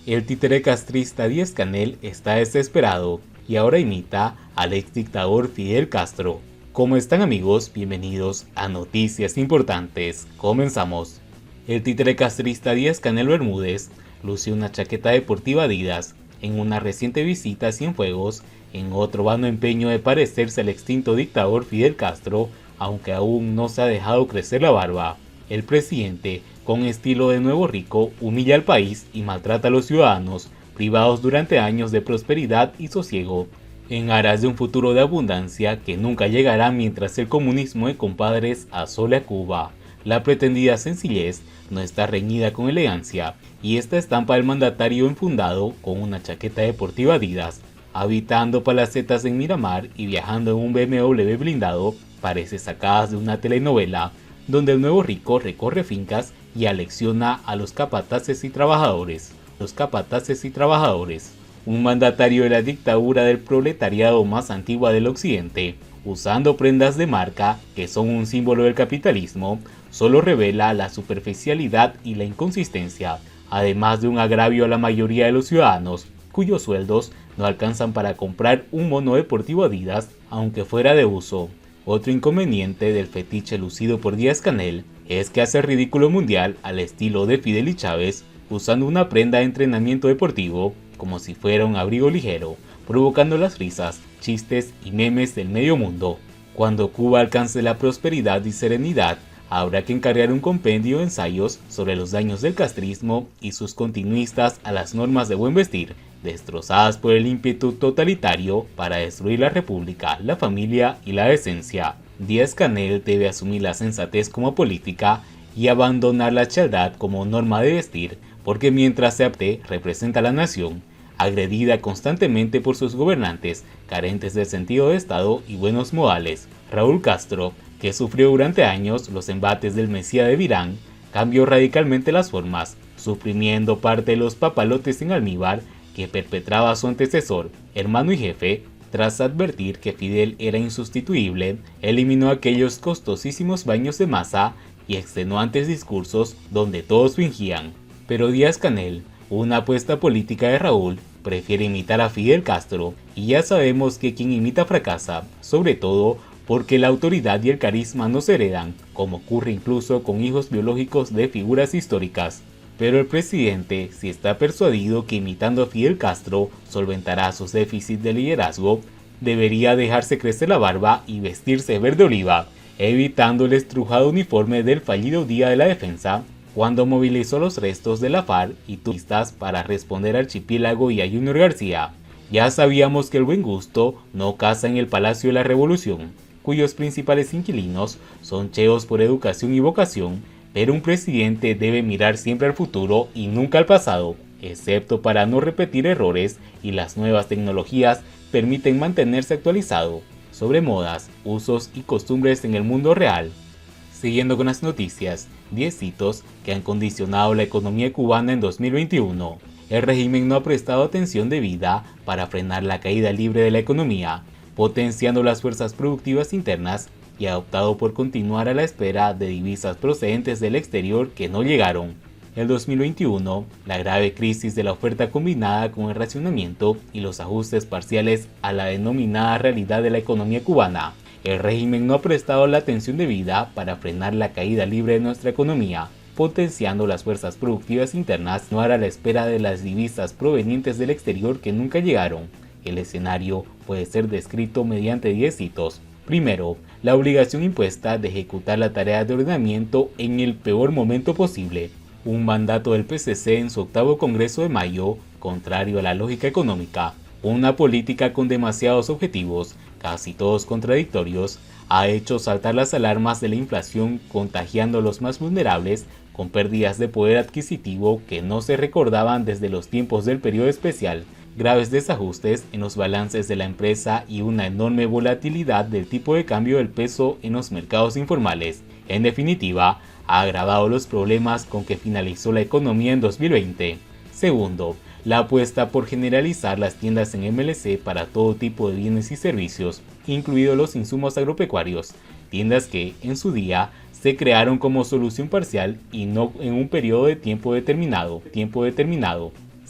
El títere castrista Díaz-Canel está desesperado y ahora imita al ex dictador Fidel Castro. ¿Cómo están, amigos? Bienvenidos a Noticias Importantes. Comenzamos. El títere castrista Díaz-Canel Bermúdez lució una chaqueta deportiva Adidas en una reciente visita a Cienfuegos, en otro vano empeño de parecerse al extinto dictador Fidel Castro, aunque aún no se ha dejado crecer la barba. El presidente, con estilo de nuevo rico, humilla al país y maltrata a los ciudadanos, privados durante años de prosperidad y sosiego, en aras de un futuro de abundancia que nunca llegará mientras el comunismo de compadres asole a Cuba. La pretendida sencillez no está reñida con elegancia, y esta estampa del mandatario enfundado con una chaqueta deportiva Adidas, habitando palacetas en Miramar y viajando en un BMW blindado, parece sacada de una telenovela, donde el nuevo rico recorre fincas y alecciona a los capataces y trabajadores. Un mandatario de la dictadura del proletariado más antigua del occidente, usando prendas de marca que son un símbolo del capitalismo, solo revela la superficialidad y la inconsistencia, además de un agravio a la mayoría de los ciudadanos, cuyos sueldos no alcanzan para comprar un mono deportivo Adidas, aunque fuera de uso. Otro inconveniente del fetiche lucido por Díaz-Canel es que hace ridículo mundial al estilo de Fidel y Chávez, usando una prenda de entrenamiento deportivo como si fuera un abrigo ligero, provocando las risas, chistes y memes del medio mundo. Cuando Cuba alcance la prosperidad y serenidad, habrá que encargar un compendio de ensayos sobre los daños del castrismo y sus continuistas a las normas de buen vestir, destrozadas por el ímpetu totalitario para destruir la república, la familia y la decencia. Díaz-Canel debe asumir la sensatez como política y abandonar la chaldad como norma de vestir, porque mientras se apte representa a la nación, agredida constantemente por sus gobernantes, carentes de sentido de Estado y buenos modales. Raúl Castro, que sufrió durante años los embates del Mesías de Virán, cambió radicalmente las formas, suprimiendo parte de los papalotes en almíbar que perpetraba su antecesor, hermano y jefe. Tras advertir que Fidel era insustituible, eliminó aquellos costosísimos baños de masa y extenuantes discursos donde todos fingían. Pero Díaz-Canel, una apuesta política de Raúl, prefiere imitar a Fidel Castro, y ya sabemos que quien imita fracasa, sobre todo porque la autoridad y el carisma no se heredan, como ocurre incluso con hijos biológicos de figuras históricas. Pero el presidente, si está persuadido que imitando a Fidel Castro solventará sus déficits de liderazgo, debería dejarse crecer la barba y vestirse verde oliva, evitando el estrujado uniforme del fallido Día de la Defensa, cuando movilizó los restos de la FARC y turistas para responder al Archipiélago y a Junior García. Ya sabíamos que el buen gusto no casa en el Palacio de la Revolución, cuyos principales inquilinos son cheos por educación y vocación, pero un presidente debe mirar siempre al futuro y nunca al pasado, excepto para no repetir errores, y las nuevas tecnologías permiten mantenerse actualizado sobre modas, usos y costumbres en el mundo real. Siguiendo con las noticias, 10 hitos que han condicionado la economía cubana en 2021. El régimen no ha prestado atención debida para frenar la caída libre de la economía, potenciando las fuerzas productivas internas, y ha optado por continuar a la espera de divisas procedentes del exterior que no llegaron. El 2021, la grave crisis de la oferta combinada con el racionamiento y los ajustes parciales a la denominada realidad de la economía cubana. El régimen no ha prestado la atención debida para frenar la caída libre de nuestra economía, potenciando las fuerzas productivas internas, no a la espera de las divisas provenientes del exterior que nunca llegaron. El escenario puede ser descrito mediante 10 hitos. Primero, la obligación impuesta de ejecutar la tarea de ordenamiento en el peor momento posible. Un mandato del PCC en su octavo Congreso de mayo, contrario a la lógica económica. Una política con demasiados objetivos, casi todos contradictorios, ha hecho saltar las alarmas de la inflación, contagiando a los más vulnerables con pérdidas de poder adquisitivo que no se recordaban desde los tiempos del periodo especial, graves desajustes en los balances de la empresa y una enorme volatilidad del tipo de cambio del peso en los mercados informales. En definitiva, ha agravado los problemas con que finalizó la economía en 2020. Segundo, la apuesta por generalizar las tiendas en MLC para todo tipo de bienes y servicios, incluidos los insumos agropecuarios, tiendas que, en su día, se crearon como solución parcial y no en un periodo de tiempo determinado.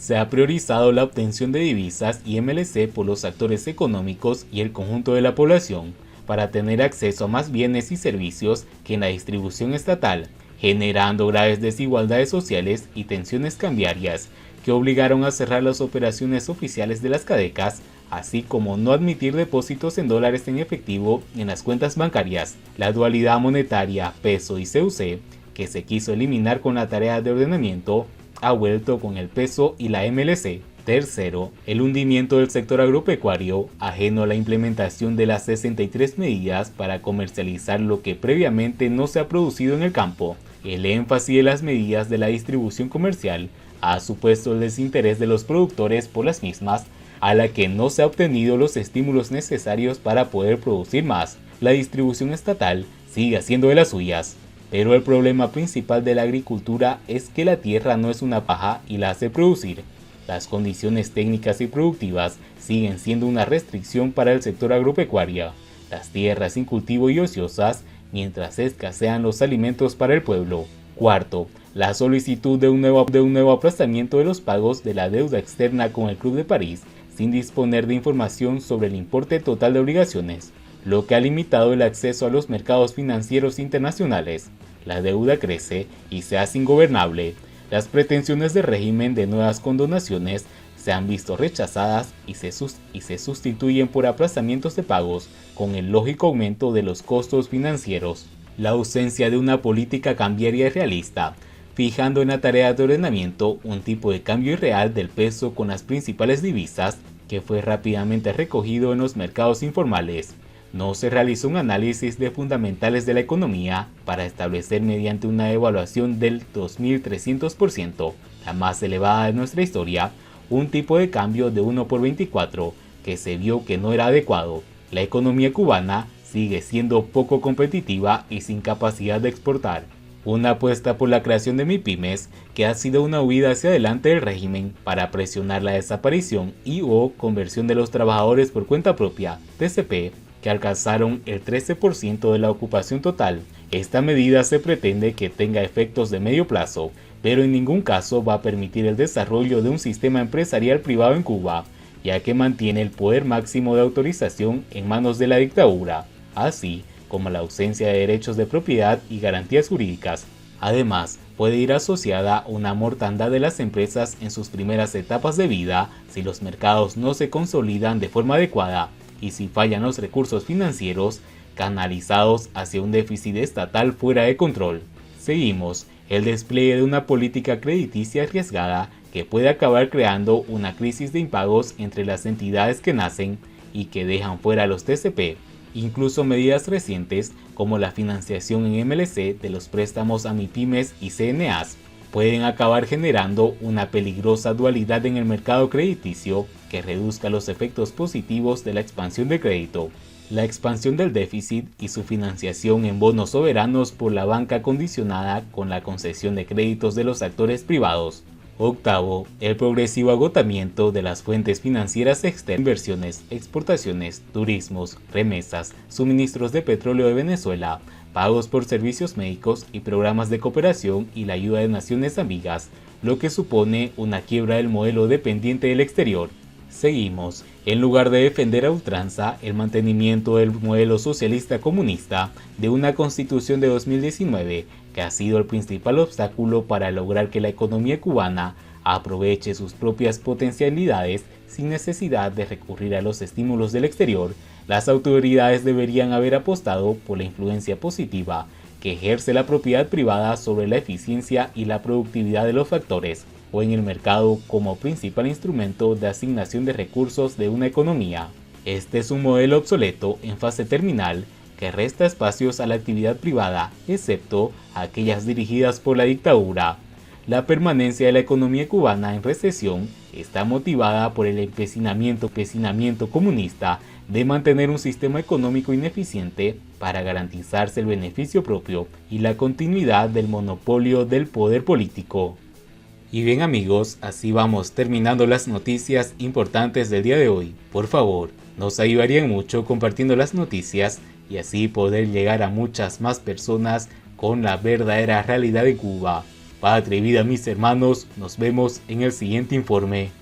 Se ha priorizado la obtención de divisas y MLC por los actores económicos y el conjunto de la población para tener acceso a más bienes y servicios que en la distribución estatal, generando graves desigualdades sociales y tensiones cambiarias que obligaron a cerrar las operaciones oficiales de las CADECAS, así como no admitir depósitos en dólares en efectivo en las cuentas bancarias. La dualidad monetaria peso y CUC, que se quiso eliminar con la tarea de ordenamiento, ha vuelto con el peso y la MLC. Tercero, el hundimiento del sector agropecuario, ajeno a la implementación de las 63 medidas para comercializar lo que previamente no se ha producido en el campo. El énfasis de las medidas de la distribución comercial ha supuesto el desinterés de los productores por las mismas, a la que no se ha obtenido los estímulos necesarios para poder producir más. La distribución estatal sigue haciendo de las suyas. Pero el problema principal de la agricultura es que la tierra no es una paja y la hace producir. Las condiciones técnicas y productivas siguen siendo una restricción para el sector agropecuario. Las tierras sin cultivo y ociosas, mientras escasean los alimentos para el pueblo. Cuarto, la solicitud de un nuevo aplazamiento de los pagos de la deuda externa con el Club de París, sin disponer de información sobre el importe total de obligaciones, lo que ha limitado el acceso a los mercados financieros internacionales. La deuda crece y se hace ingobernable. Las pretensiones de régimen de nuevas condonaciones se han visto rechazadas y se sustituyen por aplazamientos de pagos con el lógico aumento de los costos financieros. La ausencia de una política cambiaria y realista, fijando en la tarea de ordenamiento un tipo de cambio irreal del peso con las principales divisas, que fue rápidamente recogido en los mercados informales. No se realizó un análisis de fundamentales de la economía para establecer mediante una evaluación del 2300%, la más elevada de nuestra historia, un tipo de cambio de 1 por 24 que se vio que no era adecuado. La economía cubana sigue siendo poco competitiva y sin capacidad de exportar. Una apuesta por la creación de MIPYMES, que ha sido una huida hacia adelante del régimen para presionar la desaparición y o conversión de los trabajadores por cuenta propia, TCP, que alcanzaron el 13% de la ocupación total. Esta medida se pretende que tenga efectos de medio plazo, pero en ningún caso va a permitir el desarrollo de un sistema empresarial privado en Cuba, ya que mantiene el poder máximo de autorización en manos de la dictadura, así como la ausencia de derechos de propiedad y garantías jurídicas. Además, puede ir asociada una mortandad de las empresas en sus primeras etapas de vida si los mercados no se consolidan de forma adecuada y si fallan los recursos financieros canalizados hacia un déficit estatal fuera de control. Seguimos, el despliegue de una política crediticia arriesgada que puede acabar creando una crisis de impagos entre las entidades que nacen y que dejan fuera a los TCP. Incluso medidas recientes como la financiación en MLC de los préstamos a MIPYMES y CNAs pueden acabar generando una peligrosa dualidad en el mercado crediticio que reduzca los efectos positivos de la expansión de crédito. La expansión del déficit y su financiación en bonos soberanos por la banca condicionada con la concesión de créditos de los actores privados. Octavo, el progresivo agotamiento de las fuentes financieras externas, inversiones, exportaciones, turismos, remesas, suministros de petróleo de Venezuela, pagos por servicios médicos y programas de cooperación y la ayuda de naciones amigas, lo que supone una quiebra del modelo dependiente del exterior. Seguimos, en lugar de defender a ultranza el mantenimiento del modelo socialista comunista de una constitución de 2019, que ha sido el principal obstáculo para lograr que la economía cubana aproveche sus propias potencialidades sin necesidad de recurrir a los estímulos del exterior, las autoridades deberían haber apostado por la influencia positiva que ejerce la propiedad privada sobre la eficiencia y la productividad de los factores, o en el mercado como principal instrumento de asignación de recursos de una economía. Este es un modelo obsoleto en fase terminal que resta espacios a la actividad privada, excepto aquellas dirigidas por la dictadura. La permanencia de la economía cubana en recesión está motivada por el empecinamiento comunista de mantener un sistema económico ineficiente para garantizarse el beneficio propio y la continuidad del monopolio del poder político. Y bien amigos, así vamos terminando las noticias importantes del día de hoy. Por favor, nos ayudarían mucho compartiendo las noticias y así poder llegar a muchas más personas con la verdadera realidad de Cuba. Patria y vida, mis hermanos, nos vemos en el siguiente informe.